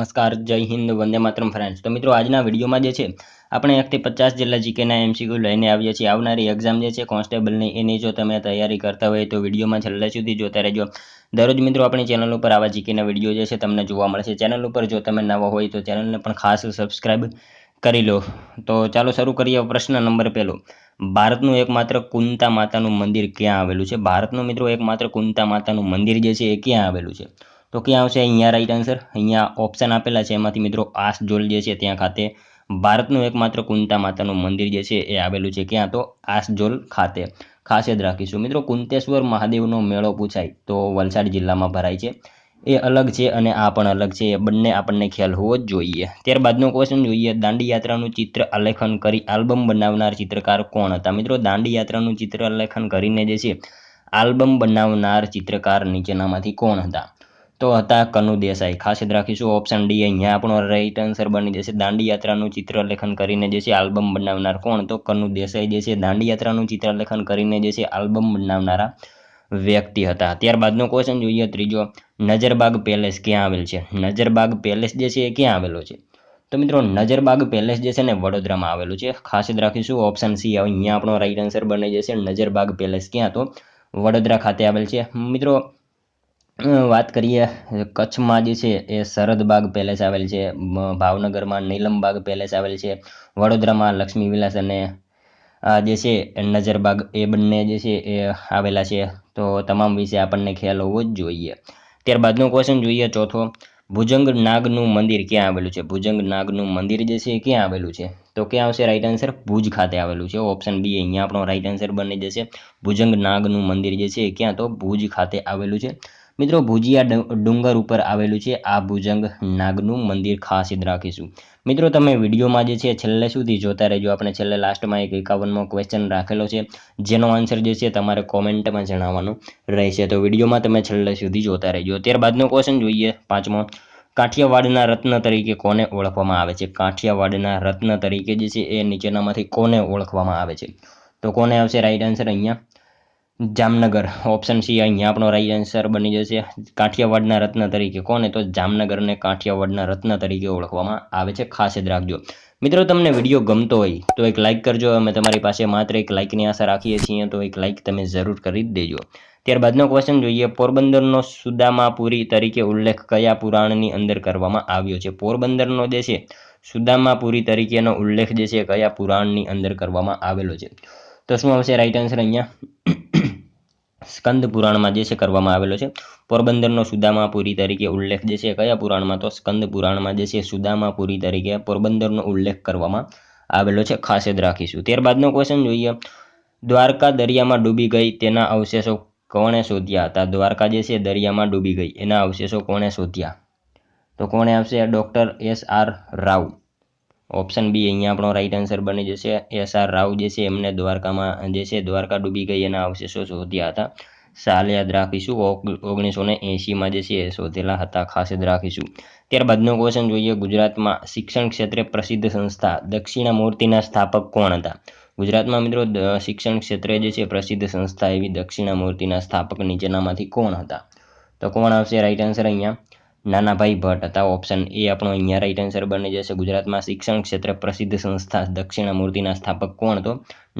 नमस्कार जय हिंद वंदे मातरम फ्रेंड्स। तो मित्रों आज विडियो में આપણે 1 થી 50 જેટલા જીકેના એમસીક્યુ લઈને આવ્યા છીએ। આવનારી એક્ઝામ જે છે કોન્સ્ટેબલની એની જો તમે તૈયારી કરતા હોય તો વિડીયોમાં છેલ્લે સુધી જોતા રહેજો। દરરોજ મિત્રો આપણી ચેનલ ઉપર આવા જીકેના વિડીયો જે છે તમને જોવા મળશે। ચેનલ ઉપર જો તમે નવા હોય તો ચેનલને પણ ખાસ સબસ્ક્રાઇબ કરી લો। તો ચાલો શરૂ કરીએ। પ્રશ્ન નંબર 1, ભારતનું એકમાત્ર કુંતા માતાનું મંદિર ક્યાં આવેલું છે? ભારતનું મિત્રો એકમાત્ર કુંતા માતાનું મંદિર જે છે એ ક્યાં આવેલું છે? તો ક્યાં આવશે અહીંયા રાઈટ આન્સર? અહીંયા ઓપ્શન આપેલા છે એમાંથી મિત્રો આસજોલ જે છે ત્યાં ખાતે ભારતનું એકમાત્ર કુંતા માતાનું મંદિર જે છે એ આવેલું છે। ક્યાં? તો આસજોલ ખાતે। ખાસ યાદ રાખીશું મિત્રો। કુંતેશ્વર મહાદેવનો મેળો પૂછાય તો વલસાડ જિલ્લામાં ભરાય છે। એ અલગ છે અને આ પણ અલગ છે, એ બંને આપણને ખ્યાલ હોવો જ જોઈએ। ત્યારબાદનો ક્વેશ્ચન જોઈએ, દાંડી યાત્રાનું ચિત્ર આલેખન કરી આલ્બમ બનાવનાર ચિત્રકાર કોણ હતા? મિત્રો દાંડી યાત્રાનું ચિત્ર આલેખન કરીને જે છે આલ્બમ બનાવનાર ચિત્રકાર નીચેનામાંથી કોણ હતા? તો હતા કનુ દેસાઈ। ખાસ યાદ રાખીશું ઓપ્શન ડી અહીંયા આપણો રાઈટ આન્સર બની જશે। દાંડી યાત્રાનું ચિત્રલેખન કરીને જે છે આલ્બમ બનાવનાર કોણ? તો કનુ દેસાઈ જે છે દાંડી યાત્રાનું ચિત્રલેખન કરીને જે છે આલ્બમ બનાવનારા વ્યક્તિ હતા। ત્યારબાદનો ક્વેશ્ચન જોઈએ ત્રીજો, નજરબાગ પેલેસ ક્યાં આવેલ છે? નજરબાગ પેલેસ જે છે એ ક્યાં આવેલો છે? તો મિત્રો નજરબાગ પેલેસ જે છે ને વડોદરામાં આવેલું છે। ખાસ યાદ રાખીશું ઓપ્શન સી અહીંયા આપણો રાઈટ આન્સર બની જશે। નજરબાગ પેલેસ ક્યાં? તો વડોદરા ખાતે આવેલ છે। મિત્રો વાત કરીએ કચ્છમાં જે છે એ સરહદબાગ પેલેસ આવેલ છે, ભાવનગરમાં નીલમબાગ પેલેસ આવેલ છે, વડોદરામાં લક્ષ્મી વિલાસ અને જે છે નજરબાગ એ બંને જે છે એ આવેલા છે। તો તમામ વિશે આપણને ખ્યાલ હોવો જ જોઈએ। ત્યારબાદનો ક્વેશ્ચન જોઈએ ચોથો, ભુજંગ નાગનું મંદિર ક્યાં આવેલું છે? ભુજંગ નાગનું મંદિર જે છે એ ક્યાં આવેલું છે? તો ક્યાં આવશે રાઈટ આન્સર? ભુજ ખાતે આવેલું છે। ઓપ્શન બી અહીંયા આપણો રાઈટ આન્સર બની જશે। ભુજંગ નાગનું મંદિર જે છે એ ક્યાં? તો ભુજ ખાતે આવેલું છે। મિત્રો ભુજિયા ડુંગર ઉપર આવેલું છે આ ભુજંગ નાગનું મંદિર, ખાસ યાદ રાખીશું। મિત્રો તમે વિડીયોમાં જે છે છેલ્લે સુધી જોતા રહેજો। આપણે છેલ્લે લાસ્ટમાં એક 51મો ક્વેશ્ચન રાખેલો છે જેનો આન્સર જે છે તમારે કોમેન્ટમાં જણાવવાનો રહેશે। તો વિડીયોમાં તમે છેલ્લે સુધી જોતા રહેજો। ત્યારબાદનો ક્વેશ્ચન જોઈએ પાંચમો, કાઠિયાવાડના રત્ન તરીકે કોને ઓળખવામાં આવે છે? કાઠિયાવાડના રત્ન તરીકે જે છે એ નીચેનામાંથી કોને ઓળખવામાં આવે છે? તો કોને આવશે રાઈટ આન્સર અહીંયા? જામનગર। ઓપ્શન સી અહીંયા આપણો રાઈટ આન્સર બની જશે। કાઠિયાવાડના રત્ન તરીકે કોને? તો જામનગરને કાઠિયાવાડના રત્ન તરીકે ઓળખવામાં આવે છે, ખાસ યાદ રાખજો। મિત્રો તમને વિડીયો ગમતો હોય તો એક લાઇક કરજો। અમે તમારી પાસે માત્ર એક લાઇકની આશા રાખીએ છીએ, તો એક લાઇક તમે જરૂર કરી દેજો। ત્યારબાદનો ક્વેશ્ચન જોઈએ, પોરબંદરનો સુદામાપુરી તરીકે ઉલ્લેખ કયા પુરાણની અંદર કરવામાં આવ્યો છે? પોરબંદરનો જે છે સુદામાપુરી તરીકેનો ઉલ્લેખ જે છે કયા પુરાણની અંદર કરવામાં આવેલો છે? તો શું આવશે રાઈટ આન્સર અહીંયા? સ્કંદ પુરાણમાં જે છે કરવામાં આવેલો છે। પોરબંદરનો સુદામાપુરી તરીકે ઉલ્લેખ જે છે કયા પુરાણમાં? તો સ્કંદ પુરાણમાં જે છે સુદામાપુરી તરીકે પોરબંદરનો ઉલ્લેખ કરવામાં આવેલો છે, ખાસ યાદ રાખીશું। ત્યારબાદનો ક્વેશ્ચન જોઈએ, દ્વારકા દરિયામાં ડૂબી ગઈ તેના અવશેષો કોણે શોધ્યા હતા? દ્વારકા જે છે દરિયામાં ડૂબી ગઈ એના અવશેષો કોણે શોધ્યા? તો કોણે આવશે? Doctor S.R. Rao. Option B અહીંયા આપણો રાઈટ આન્સર બની જશે। S.R. રાવ જે છે એમને દ્વારકામાં જે છે દ્વારકા ડૂબી ગઈ એના અવશેષો શોધ્યા હતા। સાલ યાદ રાખીશું 1980માં જે છે એ શોધેલા હતા, ખાસ યાદ રાખીશું। ત્યારબાદનો ક્વેશ્ચન જોઈએ, ગુજરાતમાં શિક્ષણ ક્ષેત્રે પ્રસિદ્ધ સંસ્થા દક્ષિણામૂર્તિના સ્થાપક કોણ હતા? ગુજરાતમાં મિત્રો શિક્ષણ ક્ષેત્રે જે છે પ્રસિદ્ધ સંસ્થા એવી દક્ષિણામૂર્તિના સ્થાપક નીચેનામાંથી કોણ હતા? તો કોણ આવશે રાઈટ આન્સર અહીંયા? નાનાભાઈ ભટ્ટ હતા। ઓપ્શન એ આપણો અહીંયા રાઈટ આન્સર બની જશે। ગુજરાતમાં શિક્ષણ ક્ષેત્રે પ્રસિદ્ધ સંસ્થા દક્ષિણામૂર્તિના સ્થાપક કોણ? તો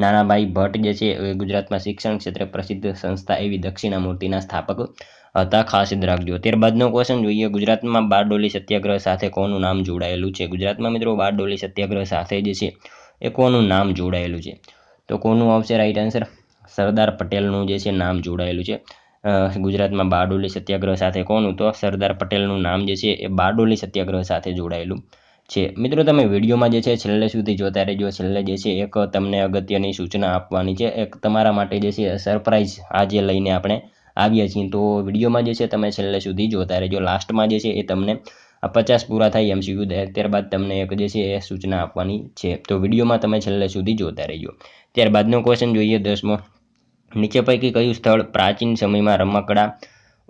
નાનાભાઈ ભટ્ટ જે છે એ ગુજરાતમાં શિક્ષણ ક્ષેત્રે પ્રસિદ્ધ સંસ્થા એવી દક્ષિણામૂર્તિના સ્થાપક હતા, ખાસ યાદ રાખજો। ત્યારબાદનો ક્વેશ્ચન જોઈએ, ગુજરાતમાં બારડોલી સત્યાગ્રહ સાથે કોનું નામ જોડાયેલું છે? ગુજરાતમાં મિત્રો બારડોલી સત્યાગ્રહ સાથે જે છે એ કોનું નામ જોડાયેલું છે? તો કોનું આવશે રાઈટ આન્સર? સરદાર પટેલનું જે છે નામ જોડાયેલું છે ગુજરાતમાં બારડોલી સત્યાગ્રહ સાથે। કોનું? તો સરદાર પટેલનું નામ જે છે એ બારડોલી સત્યાગ્રહ સાથે જોડાયેલું છે। મિત્રો તમે વિડીયોમાં જે છે છેલ્લે સુધી જોતા રહેજો। છેલ્લે જે છે એક તમને અગત્યની સૂચના આપવાની છે, એક તમારા માટે જે છે સરપ્રાઈઝ આજે લઈને આપણે આવ્યા છીએ। તો વિડીયોમાં જે છે તમે છેલ્લે સુધી જોતા રહેજો। લાસ્ટમાં જે છે એ તમને 50 પૂરા થાય MCQ ત્યારબાદ તમને એક જે છે એ સૂચના આપવાની છે, તો વિડીયોમાં તમે છેલ્લે સુધી જોતા રહેજો। ત્યારબાદનો ક્વેશ્ચન જોઈએ 10મો, નીચે પૈકી કયું સ્થળ પ્રાચીન સમયમાં રમકડા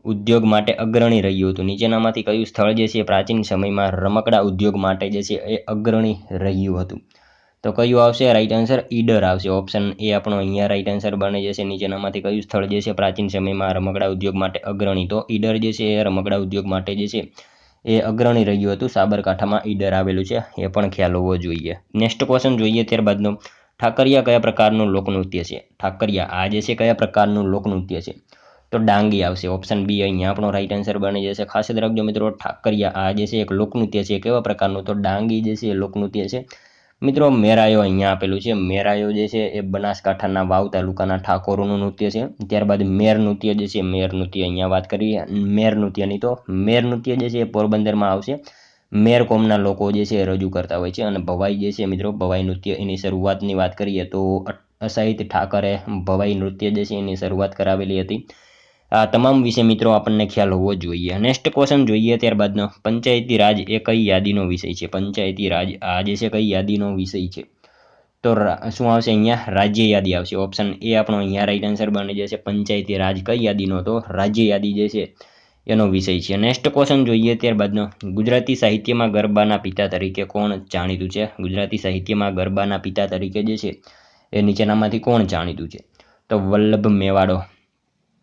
ઉદ્યોગ માટે અગ્રણી રહ્યું હતું? નીચેનામાંથી કયું સ્થળ જે છે પ્રાચીન સમયમાં રમકડા ઉદ્યોગ માટે જે છે એ અગ્રણી રહ્યું હતું? તો કયું આવશે રાઈટ આન્સર? ઈડર આવશે। ઓપ્શન એ આપણો અહીંયા રાઈટ આન્સર બની જશે। નીચેનામાંથી કયું સ્થળ જે છે પ્રાચીન સમયમાં રમકડા ઉદ્યોગ માટે અગ્રણી? તો ઈડર જે છે એ રમકડા ઉદ્યોગ માટે જે છે એ અગ્રણી રહ્યું હતું. સાબરકાંઠામાં ઈડર આવેલું છે, એ પણ ખ્યાલ હોવો જોઈએ. નેક્સ્ટ ક્વેશ્ચન જોઈએ ત્યારબાદનો, ઠાકરિયા કયા પ્રકારનું લોકનૃત્ય છે? ઠાકરિયા આ જે છે કયા પ્રકારનું લોકનૃત્ય છે? તો ડાંગી આવશે. ઓપ્શન બી અહીંયા આપણો રાઈટ આન્સર બની જશે. ખાસ યાદ રાખજો મિત્રો, ઠાકરિયા આ જે છે એક લોકનૃત્ય છે. કેવા પ્રકારનું? તો ડાંગી જે છે એ લોકનૃત્ય છે. મિત્રો મેરાયો અહીંયા આપેલું છે. મેરાયો જે છે એ બનાસકાંઠાના વાવ તાલુકાના ઠાકોરોનું નૃત્ય છે. ત્યારબાદ મેર નૃત્ય જે છે, મેર નૃત્ય અહીંયા વાત કરીએ મેર નૃત્યની, તો મેર નૃત્ય જે છે એ પોરબંદરમાં આવશે. મેર કોમના લોકો જે છે એ રજૂ કરતા હોય છે. અને ભવાઈ જે છે મિત્રો, ભવાઈ નૃત્ય એની શરૂઆતની વાત કરીએ તો અસાહિત ઠાકરે ભવાઈ નૃત્ય જે છે એની શરૂઆત કરાવેલી હતી. આ તમામ વિશે મિત્રો આપણને ખ્યાલ હોવો જોઈએ. નેક્સ્ટ ક્વેશ્ચન જોઈએ ત્યારબાદનો, પંચાયતી રાજ એ કઈ યાદીનો વિષય છે? પંચાયતી રાજ આ જે છે કઈ યાદીનો વિષય છે? તો શું આવશે અહીંયા? રાજ્ય યાદી આવશે. ઓપ્શન એ આપણો અહીંયા રાઈટ આન્સર બની જશે. પંચાયતી રાજ કઈ યાદીનો? તો રાજ્ય યાદી જે છે એનો વિષય છે. નેક્સ્ટ ક્વેશ્ચન જોઈએ ત્યારબાદનો, ગુજરાતી સાહિત્યમાં ગરબાના પિતા તરીકે કોણ જાણીતું છે? ગુજરાતી સાહિત્યમાં ગરબાના પિતા તરીકે જે છે એ નીચેનામાંથી કોણ જાણીતું છે? તો વલ્લભ મેવાડો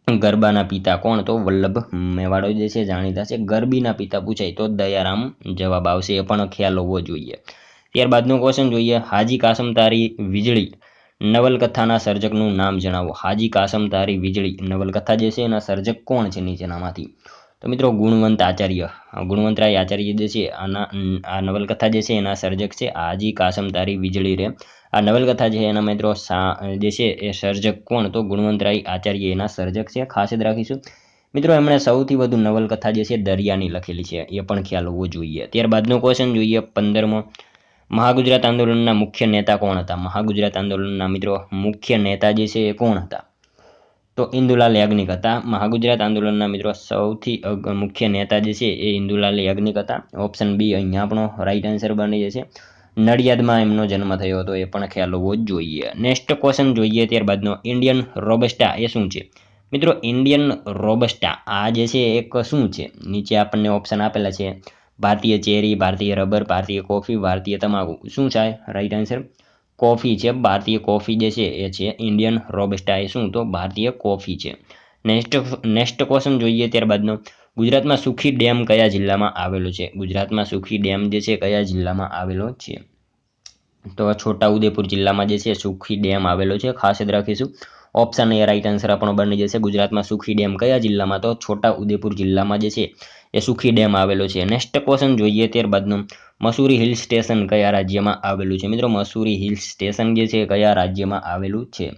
ગરબાના પિતા કોણ? તો વલ્લભ મેવાડો જે છે જાણીતા છે. ગરબીના પિતા પૂછાય તો દયારામ જવાબ આવશે. એ પણ ખ્યાલ હોવો જોઈએ. ત્યારબાદનો ક્વેશ્ચન જોઈએ, હાજી કાસમતારી વીજળી નવલકથાના સર્જકનું નામ જણાવો. હાજી કાસમતારી વીજળી નવલકથા જે છે એના સર્જક કોણ છે નીચેનામાંથી? તો મિત્રો ગુણવંત આચાર્ય, ગુણવંતરાય આચાર્ય જે છે આ નવલકથા જે છે એના સર્જક છે હાજી કાસમતારી વીજળી રે. આ નવલકથા છે એના મિત્રો જે છે એ સર્જક કોણ? તો ગુણવંતરાય આચાર્ય એના સર્જક છે. ખાસ યાદ રાખીશું મિત્રો. એમણે સૌથી વધુ નવલકથા જે છે દરિયાની લખેલી છે, એ પણ ખ્યાલ હોવો જોઈએ. ત્યારબાદનો ક્વેશ્ચન જોઈએ 15મો, મહાગુજરાત આંદોલનના મુખ્ય નેતા કોણ હતા? મહાગુજરાત આંદોલનના મિત્રો મુખ્ય નેતા જે છે એ કોણ હતા? તો ઇન્દુલાલ યાજ્ઞિક હતા. મહાગુજરાત આંદોલનના મિત્રો સૌથી મુખ્ય નેતા જે છે એ ઇન્દુલાલ યાજ્ઞિક હતા. ઓપ્શન બી અહીંયા આપણો રાઈટ આન્સર બની જશે. નડિયાદમાં એમનો જન્મ થયો હતો, એ પણ ખ્યાલ હોવો જ જોઈએ. નેક્સ્ટ ક્વેશ્ચન જોઈએ ત્યારબાદનો, ઇન્ડિયન રોબસ્ટા એ શું છે? મિત્રો ઇન્ડિયન રોબસ્ટા આ જે છે એક શું છે? નીચે આપણને ઓપ્શન આપેલા છે, ભારતીય ચેરી, ભારતીય રબર, ભારતીય કોફી, ભારતીય તમાકુ. શું છે રાઈટ આન્સર? કોફી છે. ભારતીય કોફી જે છે એ છે ઇન્ડિયન રોબસ્ટા. એ શું? તો ભારતીય કોફી છે. નેક્સ્ટ ક્વેશ્ચન જોઈએ ત્યારબાદનો, ગુજરાતમાં સુખી ડેમ કયા જિલ્લામાં આવેલો છે? ગુજરાતમાં સુખી ડેમ જે છે કયા જિલ્લામાં આવેલો છે? તો છોટાઉદેપુર જિલ્લામાં જે છે સુખી ડેમ આવેલો છે. ખાસ યાદ રાખીશું. ઓપ્શન એ રાઈટ આન્સર આપણો બની જશે. ગુજરાતમાં સુખી ડેમ કયા જિલ્લામાં? તો છોટાઉદેપુર જિલ્લામાં જે છે એ સુખી ડેમ આવેલો છે. નેક્સ્ટ ક્વેશ્ચન જોઈએ ત્યારબાદનું, મસૂરી હિલ સ્ટેશન કયા રાજ્યમાં આવેલું છે? મિત્રો મસૂરી હિલ સ્ટેશન જે છે કયા રાજ્યમાં આવેલું છે?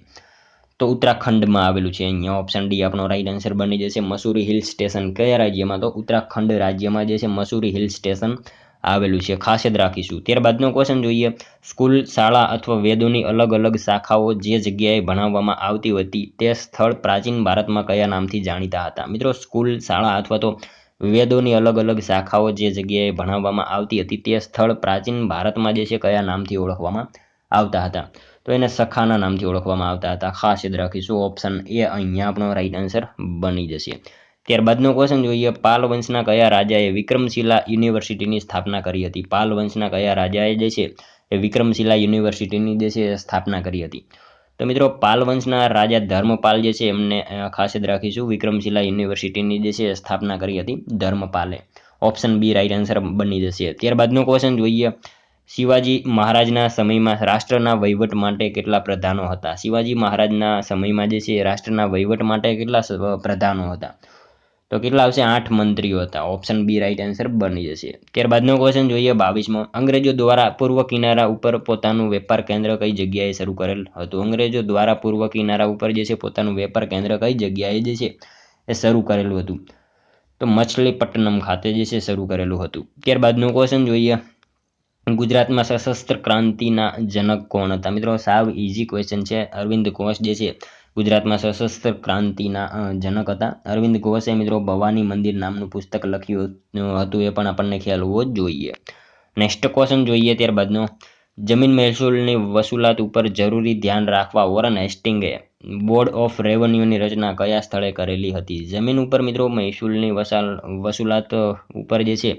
તો ઉત્તરાખંડમાં આવેલું છે. અહીંયા ઓપ્શન ડી આપણો રાઈટ આન્સર બની જશે. મસૂરી હિલ સ્ટેશન કયા રાજ્યમાં? તો ઉત્તરાખંડ રાજ્યમાં જે છે મસૂરી હિલ સ્ટેશન આવેલું છે. ખાસ યાદ રાખીશું. ત્યારબાદનો ક્વેશ્ચન જોઈએ, સ્કૂલ, શાળા અથવા વેદોની અલગ અલગ શાખાઓ જે જગ્યાએ ભણાવવામાં આવતી હતી તે સ્થળ પ્રાચીન ભારતમાં કયા નામથી જાણીતા હતા? મિત્રો સ્કૂલ, શાળા અથવા તો વેદોની અલગ અલગ શાખાઓ જે જગ્યાએ ભણાવવામાં આવતી હતી તે સ્થળ પ્રાચીન ભારતમાં જે છે કયા નામથી ઓળખવામાં આવતા હતા? તો એને સખાના નામથી ઓળખવામાં આવતા હતા. ખાસ યાદ રાખીશું. ઓપ્શન એ અહીંયા આપણો રાઈટ આન્સર બની જશે. ત્યારબાદનો ક્વેશ્ચન જોઈએ, પાલ વંશના કયા રાજાએ વિક્રમશિલા યુનિવર્સિટીની સ્થાપના કરી હતી? પાલ વંશના કયા રાજાએ જે છે એ વિક્રમશિલા યુનિવર્સિટીની જે છે સ્થાપના કરી હતી? તો મિત્રો પાલ વંશના રાજા ધર્મપાલ જે છે એમને ખાસ યાદ રાખીશું વિક્રમશિલા યુનિવર્સિટીની જે છે સ્થાપના કરી હતી ધર્મપાલે. ઓપ્શન બી રાઈટ આન્સર બની જશે. ત્યારબાદનો ક્વેશ્ચન જોઈએ, શિવાજી મહારાજના સમયમાં રાષ્ટ્રના વહીવટ માટે કેટલા પ્રધાનો હતા? શિવાજી મહારાજના સમયમાં જે છે રાષ્ટ્રના વહીવટ માટે કેટલા પ્રધાનો હતા? તો કેટલા આવશે? 8 મંત્રીઓ હતા. ઓપ્શન બી રાઈટ આન્સર બની જશે. ત્યારબાદનો ક્વેશ્ચન જોઈએ 22મો, અંગ્રેજો દ્વારા પૂર્વ કિનારા ઉપર પોતાનું વેપાર કેન્દ્ર કઈ જગ્યાએ શરૂ કરેલ હતું? અંગ્રેજો દ્વારા પૂર્વ કિનારા ઉપર જે છે પોતાનું વેપાર કેન્દ્ર કઈ જગ્યાએ જે છે એ શરૂ કરેલું હતું? તો મછલીપટ્ટનમ ખાતે જે છે શરૂ કરેલું હતું. ત્યારબાદનો ક્વેશ્ચન જોઈએ, ગુજરાતમાં સશસ્ત્ર ક્રાંતિના જનક કોણ હતા? મિત્રો સાવ ઇઝી ક્વેશ્ચન છે. અરવિંદ ઘોષ જે છે ગુજરાતમાં સશસ્ત્ર ક્રાંતિના જનક હતા. અરવિંદ ઘોષે મિત્રો ભવાની મંદિર નામનું પુસ્તક લખ્યું હતું, એ પણ આપણને ખ્યાલ હોવો જ જોઈએ. નેક્સ્ટ ક્વેશ્ચન જોઈએ ત્યારબાદનો, જમીન મહેસૂલની વસૂલાત ઉપર જરૂરી ધ્યાન રાખવા વોરન હેસ્ટિંગે બોર્ડ ઓફ રેવન્યુની રચના કયા સ્થળે કરેલી હતી? જમીન ઉપર મિત્રો મહેસૂલની વસૂલાત ઉપર જે છે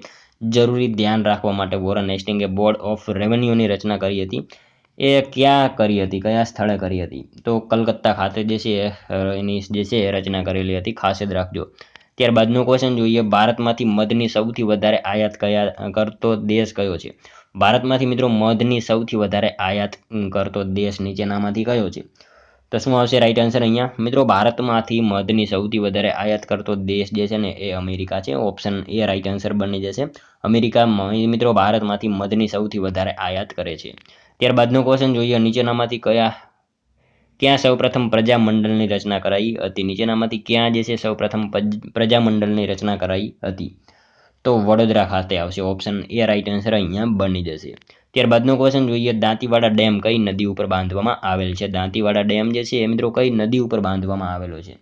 જરૂરી ધ્યાન રાખવા માટે વોરન હેસ્ટિંગે બોર્ડ ઓફ રેવન્યુની રચના કરી હતી. એ ક્યાં કરી હતી? કયા સ્થળે કરી હતી? તો કલકત્તા ખાતે જે છે એની જે છે રચના કરેલી હતી. ખાસ યાદ રાખજો. ત્યારબાદનો ક્વેશ્ચન જોઈએ, ભારતમાંથી મધની સૌથી વધારે આયાત કરતો દેશ કયો છે? ભારતમાંથી મિત્રો મધની સૌથી વધારે આયાત કરતો દેશ નીચેનામાંથી કયો છે? તો શું આવશે રાઈટ આન્સર અહીંયા? મિત્રો ભારતમાંથી મધની સૌથી વધારે આયાત કરતો દેશ જે છે ને એ અમેરિકા છે. ઓપ્શન એ રાઈટ આન્સર બની જશે. અમેરિકા મિત્રો ભારતમાંથી મધની સૌથી વધારે આયાત કરે છે. ત્યારબાદનો ક્વેશ્ચન જોઈએ, નીચેનામાંથી ક્યાં સૌપ્રથમ પ્રજામંડળની રચના કરાઈ હતી? નીચેનામાંથી ક્યાં જે છે સૌપ્રથમ પ્રજામંડળની રચના કરાઈ હતી? તો વડોદરા ખાતે આવશે. ઓપ્શન એ રાઈટ આન્સર અહીંયા બની જશે. ત્યારબાદનો ક્વેશ્ચન જોઈએ, દાંતીવાડા ડેમ કઈ નદી ઉપર બાંધવામાં આવેલ છે? દાંતીવાડા ડેમ જે છે એ મિત્રો કઈ નદી ઉપર બાંધવામાં આવેલો છે?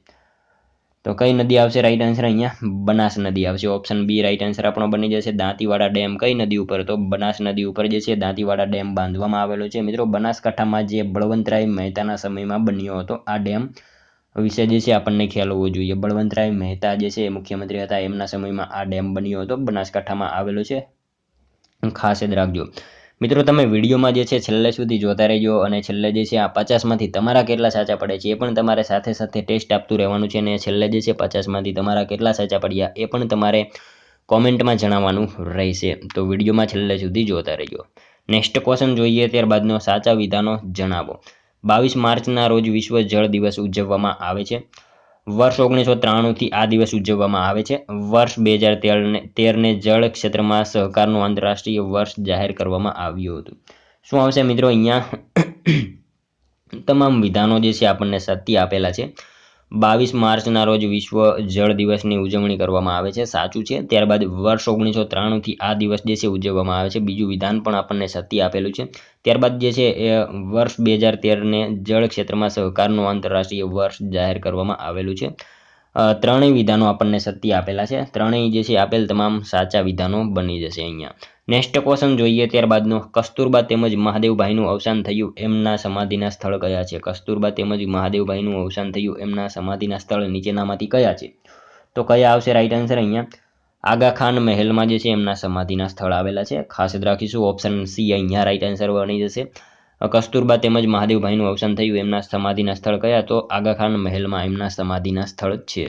તો કઈ નદી આવશે રાઈટ આન્સર અહીંયા? બનાસ નદી આવશે. ઓપ્શન બી રાઈટ આન્સર આપણો બની જશે. દાંતીવાડા ડેમ કઈ નદી ઉપર? તો બનાસ નદી ઉપર જે છે દાંતીવાડા ડેમ બાંધવામાં આવેલો છે. મિત્રો બનાસકાંઠામાં જે બળવંતરાય મહેતાના સમયમાં બન્યો હતો આ ડેમ વિશે જે છે આપણને ખ્યાલ હોવો જોઈએ. બળવંતરાય મહેતા જે છે મુખ્યમંત્રી હતા એમના સમયમાં આ ડેમ બન્યો હતો, બનાસકાંઠામાં આવેલો છે, ખાસ યાદ રાખજો. મિત્રો તમે વિડીયોમાં જે છે છેલ્લે સુધી જોતા રહેજો અને છેલ્લે જે છે આ 50માંથી તમારા કેટલા સાચા પડે છે એ પણ તમારે સાથે સાથે ટેસ્ટ આપતું રહેવાનું છે. અને છેલ્લે જે છે 50માંથી તમારા કેટલા સાચા પડ્યા એ પણ તમારે કોમેન્ટમાં જણાવવાનું રહેશે. તો વિડીયોમાં છેલ્લે સુધી જોતા રહેજો. નેક્સ્ટ ક્વેશ્ચન જોઈએ, ત્યારબાદનો સાચા વિધાનો જણાવો. 22 માર્ચના રોજ વિશ્વ જળ દિવસ ઉજવવામાં આવે છે. વર્ષ 1993થી આ દિવસ ઉજવવામાં આવે છે. વર્ષ 2013ને જળ ક્ષેત્રમાં સહકારનું આંતરરાષ્ટ્રીય વર્ષ જાહેર કરવામાં આવ્યું હતું. શું આવશે મિત્રો અહીંયા? તમામ વિધાનો જે છે આપણને સત્ય આપેલા છે. 22 માર્ચના રોજ વિશ્વ જળ દિવસની ઉજવણી કરવામાં આવે છે, સાચું છે. ત્યારબાદ વર્ષ 1993થી આ દિવસ જે છે ઉજવવામાં આવે છે, બીજું વિધાન પણ આપણને સત્ય આપેલું છે. ત્યારબાદ જે છે એ વર્ષ 2013ને જળ ક્ષેત્રમાં સહકારનું આંતરરાષ્ટ્રીય વર્ષ જાહેર કરવામાં આવેલું છે. ત્રણેય વિધાનો આપણને સત્ય આપેલા છે. ત્રણેય જે છે આપેલ તમામ સાચા વિધાનો બની જશે અહીંયા. નેક્સ્ટ ક્વેશ્ચન જોઈએ, ત્યારબાદનો કસ્તુરબા તેમજ મહાદેવભાઈનું અવસાન થયું એમના સમાધિના સ્થળ કયા છે? કસ્તુરબા તેમજ મહાદેવભાઈનું અવસાન થયું એમના સમાધિના સ્થળ નીચેનામાંથી કયા છે? તો કયા આવશે રાઈટ આન્સર અહીંયા? આગા ખાન મહેલમાં જે છે એમના સમાધિના સ્થળ આવેલા છે, ખાસ યાદ રાખીશું. ઓપ્શન સી અહીંયા રાઈટ આન્સર બની જશે. કસ્તુરબા તેમજ મહાદેવભાઈનું અવસાન થયું એમના સમાધિના સ્થળ કયા? તો આગા ખાન મહેલમાં એમના સમાધિના સ્થળ છે.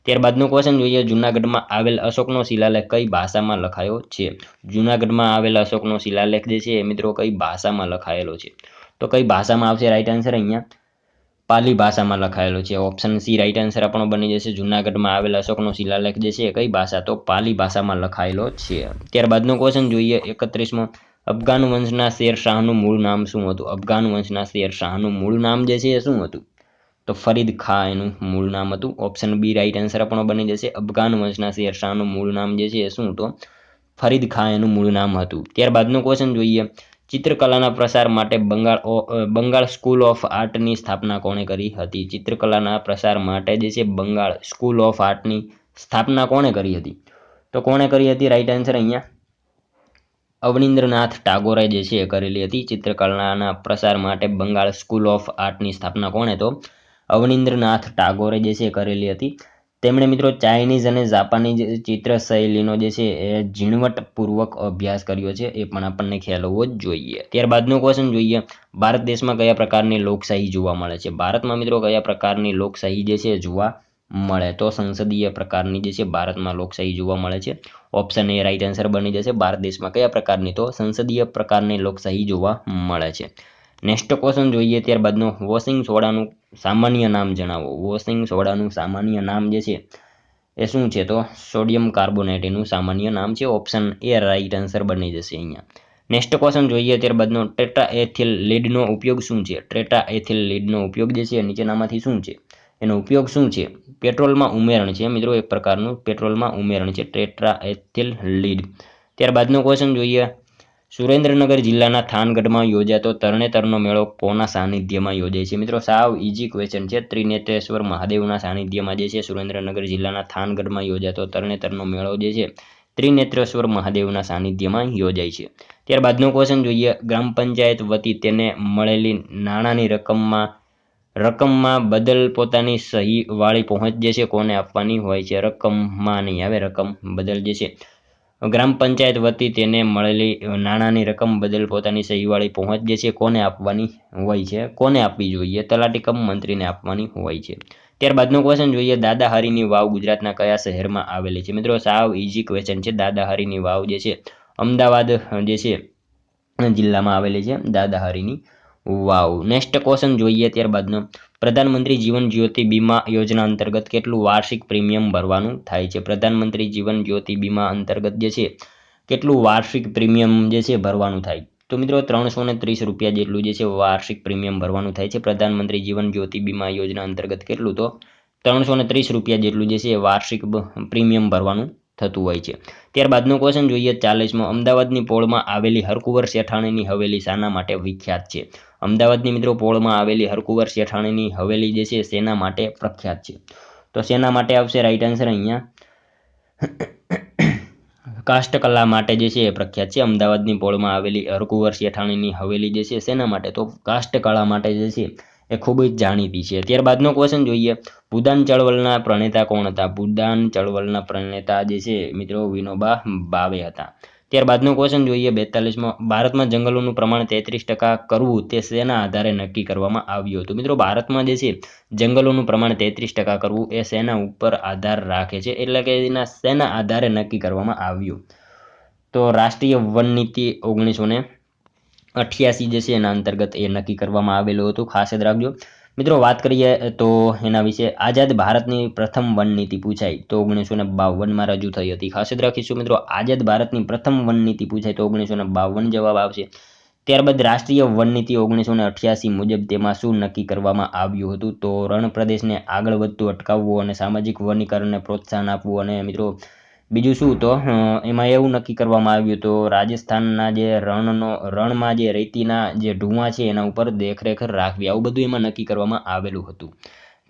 ત્યારબાદનો ક્વેશ્ચન જોઈએ, જૂનાગઢમાં આવેલ અશોકનો શિલાલેખ કઈ ભાષામાં લખાયો છે? જૂનાગઢમાં આવેલ અશોકનો શિલાલેખ જે છે એ મિત્રો કઈ ભાષામાં લખાયેલો છે? તો કઈ ભાષામાં આવશે રાઈટ આન્સર અહીંયા? પાલી ભાષામાં લખાયેલો છે. ઓપ્શન સી રાઈટ આન્સર આપણો બની જશે. જૂનાગઢમાં આવેલ અશોકનો શિલાલેખ જે છે કઈ ભાષા? તો પાલી ભાષામાં લખાયેલો છે. ત્યારબાદનો ક્વેશ્ચન જોઈએ, 31મો, અફઘાન વંશના શેર શાહનું મૂળ નામ શું હતું? અફઘાન વંશના શેર શાહનું મૂળ નામ જે છે એ શું હતું? તો ફરીદ ખાં એનું મૂળ નામ હતું. ઓપ્શન બી રાઈટ આન્સર આપણો બની જશે. અફઘાન વંશના શેર શાહનું મૂળ નામ જે છે એ શું? તો ફરીદ ખાં એનું મૂળ નામ હતું. ત્યારબાદનો ક્વેશ્ચન જોઈએ, ચિત્રકલાના પ્રસાર માટે બંગાળ સ્કૂલ ઓફ આર્ટની સ્થાપના કોણે કરી હતી? ચિત્રકલાના પ્રસાર માટે જે છે બંગાળ સ્કૂલ ઓફ આર્ટની સ્થાપના કોણે કરી હતી? તો કોણે કરી હતી રાઈટ આન્સર અહીંયા? અવનીન્દ્રનાથ ટાગોરે જે છે એ કરેલી હતી. ચિત્રકલાના પ્રસાર માટે બંગાળ સ્કૂલ ઓફ આર્ટની સ્થાપના કોણે? તો અવનીન્દ્રનાથ ટાગોરે જે છે કરેલી હતી. તેમણે મિત્રો ચાઇનીઝ અને જાપાનીઝ ચિત્ર શૈલીનો જે છે એ ઝીણવટપૂર્વક અભ્યાસ કર્યો છે, એ પણ આપણને ખ્યાલ હોવો જ જોઈએ. ત્યારબાદનો ક્વેશ્ચન જોઈએ, ભારત દેશમાં કયા પ્રકારની લોકશાહી જોવા મળે છે? ભારતમાં મિત્રો કયા પ્રકારની લોકશાહી જે છે જોવા મળે? તો સંસદીય પ્રકારની જે છે ભારતમાં લોકશાહી જોવા મળે છે. ઓપ્શન એ રાઈટ આન્સર બની જશે. ભારત દેશમાં કયા પ્રકારની? તો સંસદીય પ્રકારની લોકશાહી જોવા મળે છે. નેક્સ્ટ ક્વેશ્ચન જોઈએ, ત્યારબાદનો વોશિંગ સોડાનું સામાન્ય નામ જણાવો. વોશિંગ સોડાનું સામાન્ય નામ જે છે એ શું છે? તો સોડિયમ કાર્બોનેટ એનું સામાન્ય નામ છે. ઓપ્શન એ રાઈટ આન્સર બની જશે અહીંયા. નેક્સ્ટ ક્વેશ્ચન જોઈએ, ત્યારબાદનો ટેટ્રાએથિલ લીડનો ઉપયોગ શું છે? ટેટ્રાએથિલ લીડનો ઉપયોગ જે છે નીચેનામાંથી શું છે? એનો ઉપયોગ શું છે? પેટ્રોલમાં ઉમેરણ છે મિત્રો, એક પ્રકારનું પેટ્રોલમાં ઉમેરણ છે ટેટ્રાએથિલ લીડ. ત્યારબાદનો ક્વેશ્ચન જોઈએ, સુરેન્દ્રનગર જિલ્લાના થાનગઢમાં યોજાતો તરણેતરનો મેળો કોના સાનિધ્યમાં યોજાય છે? મિત્રો સાવ ઇઝી ક્વેશ્ચન છે. ત્રિનેત્રેશ્વર મહાદેવના સાનિધ્યમાં જે છે સુરેન્દ્રનગર જિલ્લાના થાનગઢમાં યોજાતો તરણેતરનો મેળો જે છે ત્રિનેત્રેશ્વર મહાદેવના સાનિધ્યમાં યોજાય છે. ત્યારબાદનો ક્વેશ્ચન જોઈએ, ગ્રામ પંચાયત વતી તેને મળેલી નાણાંની રકમમાં બદલ પોતાની સહી વાળી પહોંચ જે છે કોને આપવાની હોય છે? રકમમાં નહીં આવે, રકમ બદલ જે છે ગ્રામ પંચાયત વતી તેને મળેલી નાણાંની રકમ બદલ પોતાની સહીવાળી પહોંચ જે છે કોને આપવાની હોય છે? કોને આપવી જોઈએ? તલાટી કમ મંત્રીને આપવાની હોય છે. ત્યારબાદનો ક્વેશ્ચન જોઈએ, દાદાહરીની વાવ ગુજરાતના કયા શહેરમાં આવેલી છે? મિત્રો સાવ ઇઝી ક્વેશ્ચન છે. દાદાહરીની વાવ જે છે અમદાવાદ જે છે જિલ્લામાં આવેલી છે દાદાહરીની વાવ. નેક્સ્ટ ક્વેશ્ચન જોઈએ ત્યારબાદનો, પ્રધાનમંત્રી જીવન જ્યોતિ બીમા યોજના અંતર્ગત કેટલું વાર્ષિક પ્રીમિયમ ભરવાનું થાય છે? પ્રધાનમંત્રી જીવન જ્યોતિ બીમા અંતર્ગત જે છે કેટલું વાર્ષિક પ્રીમિયમ જે છે ભરવાનું થાય? તો મિત્રો 330 રૂપિયા જેટલું જે છે વાર્ષિક પ્રીમિયમ ભરવાનું થાય છે પ્રધાનમંત્રી જીવન જ્યોતિ બીમા યોજના અંતર્ગત. કેટલું? તો 330 રૂપિયા જેટલું જે છે વાર્ષિક પ્રીમિયમ ભરવાનું થતું હોય છે. ત્યારબાદનો ક્વેશ્ચન જોઈએ 40મો, અમદાવાદની પોળમાં આવેલી હરકુંવર શેઠાણીની હવેલી શાના માટે વિખ્યાત છે? અમદાવાદની મિત્રો પોળમાં આવેલી હરકુંવર શેઠાણીની હવેલી જે છે શેના માટે પ્રખ્યાત છે? તો શેના માટે આવશે રાઈટ આન્સર અહીંયા? કાષ્ઠકલા માટે જે છે એ પ્રખ્યાત છે. અમદાવાદની પોળમાં આવેલી હરકુંવર શેઠાણીની હવેલી જે છે શેના માટે? તો કાષ્ઠકલા માટે જે છે એ ખૂબ જ જાણીતી છે. ત્યારબાદનો ક્વેશ્ચન જોઈએ, ભૂદાન ચળવળના પ્રણેતા કોણ હતા? ભૂદાન ચળવળના પ્રણેતા જે છે મિત્રો વિનોબા ભાવે હતા. ત્યારબાદનો ક્વેશ્ચન જોઈએ 42મો, ભારતમાં જંગલોનું પ્રમાણ 33% કરવું તે શેના આધારે નક્કી કરવામાં આવ્યું હતું? મિત્રો ભારતમાં જે છે જંગલોનું પ્રમાણ 33% કરવું એ શેના ઉપર આધાર રાખે છે, એટલે કે એના શેના આધારે નક્કી કરવામાં આવ્યું? તો રાષ્ટ્રીય વન નીતિ 1988 જે છે એના અંતર્ગત એ નક્કી કરવામાં આવેલું હતું, ખાસ યાદ રાખજો. મિત્રો વાત કરીએ તો એના વિશે, આઝાદ ભારતની પ્રથમ વન નીતિ પૂછાય તો 1952માં રજૂ થઈ હતી. ખાસ યાદ રાખીશું મિત્રો, આઝાદ ભારતની પ્રથમ વન નીતિ પૂછાય તો 1952 જવાબ આવશે. ત્યારબાદ રાષ્ટ્રીય વન નીતિ 1988 મુજબ તેમાં શું નક્કી કરવામાં આવ્યું હતું? તો રણ પ્રદેશને આગળ વધતું અટકાવવું અને સામાજિક વનીકરણને પ્રોત્સાહન આપવું. અને મિત્રો બીજું શું? તો એમાં એવું નક્કી કરવામાં આવ્યું તો રાજસ્થાનના જે રણમાં જે રેતીના જે ઢૂંવા છે એના ઉપર દેખરેખ રાખવી. આવું બધું એમાં નક્કી કરવામાં આવેલું હતું.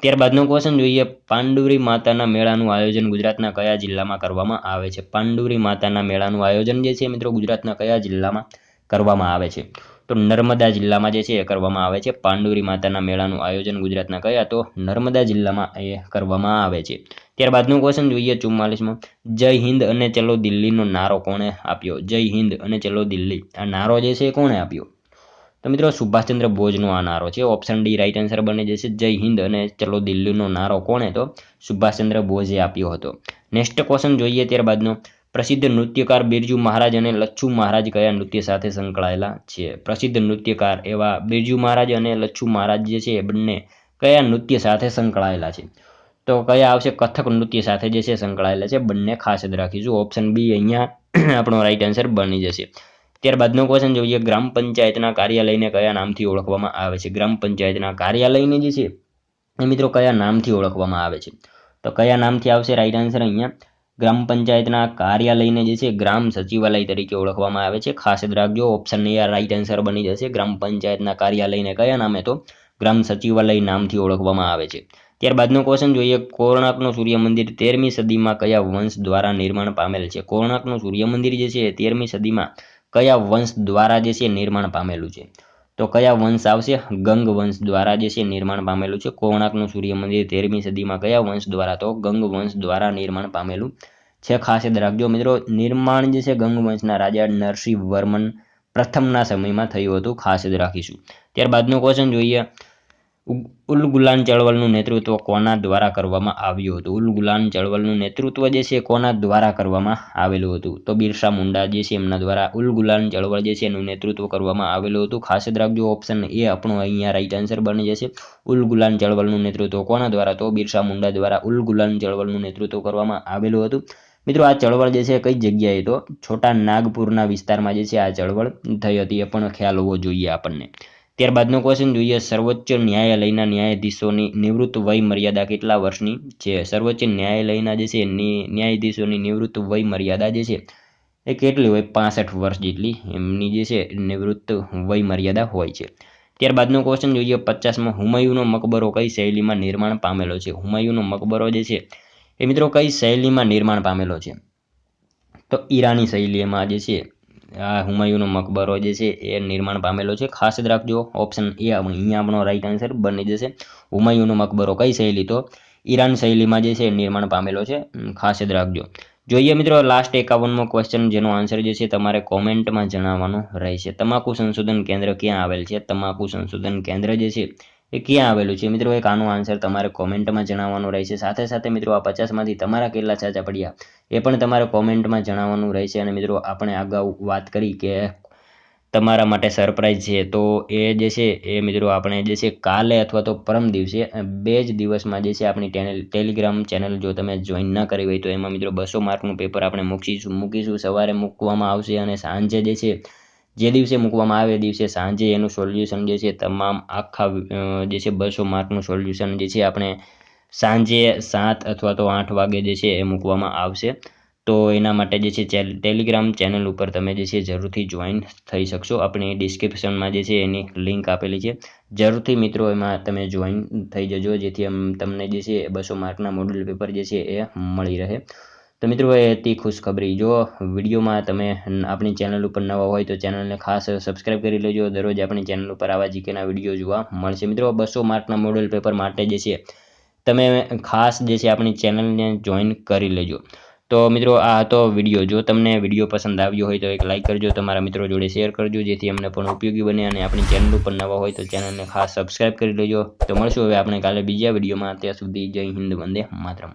ત્યારબાદનો ક્વેશ્ચન જોઈએ, પાંડુરી માતાના મેળાનું આયોજન ગુજરાતના કયા જિલ્લામાં કરવામાં આવે છે? પાંડુરી માતાના મેળાનું આયોજન જે છે મિત્રો ગુજરાતના કયા જિલ્લામાં કરવામાં આવે છે? તો નર્મદા જિલ્લામાં જે છે એ કરવામાં આવે છે. પાંડુરી માતાના મેળાનું આયોજન ગુજરાતના કયા? તો નર્મદા જિલ્લામાં એ કરવામાં આવે છે. ત્યારબાદનું ક્વેશ્ચન જોઈએ 44મો, જય હિન્દ અને ચલો દિલ્હીનો નારો કોણે આપ્યો? જય હિન્દ અને ચલો દિલ્હી આ નારો જે છે એ કોણે આપ્યો? તો મિત્રો સુભાષચંદ્ર બોઝનો આ નારો છે. ઓપ્શન ડી રાઈટ આન્સર બની જશે. જય હિન્દ અને ચલો દિલ્હીનો નારો કોણે? તો સુભાષચંદ્ર બોઝે આપ્યો હતો. નેક્સ્ટ ક્વેશ્ચન જોઈએ ત્યારબાદનો, પ્રસિદ્ધ નૃત્યકાર બિરજુ મહારાજ અને લચ્છુ મહારાજ કયા નૃત્ય સાથે સંકળાયેલા છે? પ્રસિદ્ધ નૃત્યકાર એવા બિરજુ મહારાજ અને લચ્છુ મહારાજ જે છે એ બંને કયા નૃત્ય સાથે સંકળાયેલા છે? તો કયા આવશે? કથક નૃત્ય સાથે જે છે સંકળાયેલા છે બંને, ખાસ યાદ રાખીશું. ઓપ્શન બી અહીંયા આપણો રાઈટ આન્સર બની જશે. ત્યારબાદનો ક્વેશ્ચન જોઈએ, ગ્રામ પંચાયતના કાર્યાલયને કયા નામથી ઓળખવામાં આવે છે? ગ્રામ પંચાયતના કાર્યાલયને જે છે એ મિત્રો કયા નામથી ઓળખવામાં આવે છે? તો કયા નામથી આવશે રાઈટ આન્સર અહીંયા? ગ્રામ પંચાયતના કાર્યાલયને જે છે ગ્રામ સચિવાલય તરીકે ઓળખવામાં આવે છે. ખાસ યાદ રાખજો, ઓપ્શન એ રાઈટ આન્સર બની જશે. ગ્રામ પંચાયતના કાર્યાલયને કયા નામે? તો ગ્રામ સચિવાલય નામથી ઓળખવામાં આવે છે. ત્યારબાદનો ક્વેશ્ચન જોઈએ, કોણાર્કનું સૂર્ય મંદિર 13મી સદીમાં કયા વંશ દ્વારા નિર્માણ પામેલ છે? કોણાર્કનું સૂર્ય મંદિર જે છે 13મી સદીમાં કયા વંશ દ્વારા જે છે નિર્માણ પામેલું છે? તો કયા વંશ આવશે? ગંગ વંશ દ્વારા જે છે નિર્માણ પામેલું છે. કોણાર્કનું સૂર્ય મંદિર 13મી સદીમાં કયા વંશ દ્વારા? તો ગંગ વંશ દ્વારા નિર્માણ પામેલું છે. ખાસ યાદ રાખજો મિત્રો, નિર્માણ જે છે ગંગ વંશના રાજા નરસિંહ વર્મન પ્રથમના સમયમાં થયું હતું. ખાસ યાદ રાખીશું. ત્યારબાદનો ક્વેશ્ચન જોઈએ, ઉલ ગુલાન ચળવળનું નેતૃત્વ કોના દ્વારા કરવામાં આવ્યું હતું? ઉલ ગુલાન ચળવળનું નેતૃત્વ જે છે કોના દ્વારા કરવામાં આવેલું હતું? તો બિરસા મુંડા જે છે એમના દ્વારા ઉલ ગુલાન ચળવળ જે છે એનું નેતૃત્વ કરવામાં આવેલું હતું. ખાસ યાદ રાખજો, ઓપ્શન એ આપણો અહીંયા રાઈટ આન્સર બની જશે. ઉલ ગુલાન ચળવળનું નેતૃત્વ કોના દ્વારા? તો બિરસા મુંડા દ્વારા ઉલ ગુલાન ચળવળનું નેતૃત્વ કરવામાં આવેલું હતું. મિત્રો આ ચળવળ જે છે કઈ જગ્યાએ? તો છોટા નાગપુરના વિસ્તારમાં જે છે આ ચળવળ થઈ હતી, એ પણ ખ્યાલ હોવો જોઈએ આપણને. ત્યારબાદનો ક્વેશ્ચન જોઈએ, સર્વોચ્ચ ન્યાયાલયના ન્યાયાધીશોની નિવૃત્ત વય મર્યાદા કેટલા વર્ષની છે? સર્વોચ્ચ ન્યાયાલયના જે છે ન્યાયાધીશોની નિવૃત્ત વય મર્યાદા જે છે એ કેટલી હોય? 65 વર્ષ જેટલી એમની જે છે નિવૃત્ત વય મર્યાદા હોય છે. ત્યારબાદનો ક્વેશ્ચન જોઈએ 50મો, હુમાયુનો મકબરો કઈ શૈલીમાં નિર્માણ પામેલો છે? હુમાયુનો મકબરો જે છે એ મિત્રો કઈ શૈલીમાં નિર્માણ પામેલો છે? તો ઈરાની શૈલીમાં જે છે આ હુમાયુનો મકબરો જે છે એ નિર્માણ પામેલો છે. ખાસ યાદ રાખજો, ઓપ્શન એ અહીંયા આપણો રાઈટ આન્સર બની જશે. હુમાયુનો મકબરો કઈ શૈલી? તો ઈરાન શૈલીમાં જે છે નિર્માણ પામેલો છે. ખાસ યાદ રાખજો. જોઈએ મિત્રો લાસ્ટ 51મો ક્વેશ્ચન, જેનો આન્સર જે છે તમારે કોમેન્ટમાં જણાવવાનો રહેશે. તમાકુ સંશોધન કેન્દ્ર ક્યાં આવેલ છે? તમાકુ સંશોધન કેન્દ્ર જે છે એ ક્યાં આવેલું છે મિત્રો? એક આનો આન્સર તમારે કોમેન્ટમાં જણાવવાનો રહેશે. સાથે સાથે મિત્રો આ 50માંથી તમારા કેટલા સાચા પડ્યા એ પણ તમારે કોમેન્ટમાં જણાવવાનું રહેશે. અને મિત્રો આપણે અગાઉ વાત કરી કે તમારા માટે સરપ્રાઈઝ છે, તો એ જે છે એ મિત્રો આપણે જે છે કાલે અથવા તો પરમ દિવસે 2 જ દિવસમાં જે છે આપણી ટેલિગ્રામ ચેનલ જો તમે જોઈન ના કરી હોય તો એમાં મિત્રો 200 માર્કનું પેપર આપણે મૂકીશું. સવારે મૂકવામાં આવશે અને સાંજે જે છે જે દિવસે મૂકવામાં આવે એ દિવસે સાંજે એનું સોલ્યુશન જે છે તમામ આખા જે છે 200 માર્કનું સોલ્યુશન જે છે આપણે સાંજે 7 અથવા તો 8 વાગે જે છે એ મૂકવામાં આવશે. તો એના માટે જે છે ટેલિગ્રામ ચેનલ ઉપર તમે જે છે જરૂરથી જોઈન થઈ શકશો. આપણી ડિસ્ક્રિપ્શનમાં જે છે એની લિંક આપેલી છે. જરૂરથી મિત્રો એમાં તમે જોઈન થઈ જજો, જેથી તમને જે છે 200 માર્કના મોડલ પેપર જે છે એ મળી રહે. તો મિત્રો એ હતી ખુશખબરી. જો વિડીયોમાં તમે આપણી ચેનલ ઉપર નવા હોય તો ચેનલને ખાસ સબસ્ક્રાઈબ કરી લેજો. દરરોજ આપણી ચેનલ ઉપર આવા જીકેના વિડીયો જોવા મળશે. મિત્રો 200 માર્કના મોડલ પેપર માટે જે છે તમે ખાસ જે છે આપણી ચેનલને જોઈન કરી લેજો. તો મિત્રો આ હતો વિડીયો. જો તમને વિડીયો પસંદ આવ્યો હોય તો એક લાઇક કરજો, તમારા મિત્રો જોડે શેર કરજો, જેથી અમને પણ ઉપયોગી બને. અને આપણી ચેનલ ઉપર નવા હોય તો ચેનલને ખાસ સબસ્ક્રાઈબ કરી લેજો. તો મળશું હવે આપણે કાલે બીજા વિડીયોમાં. ત્યાં સુધી જય હિન્દ, વંદે માતરમ.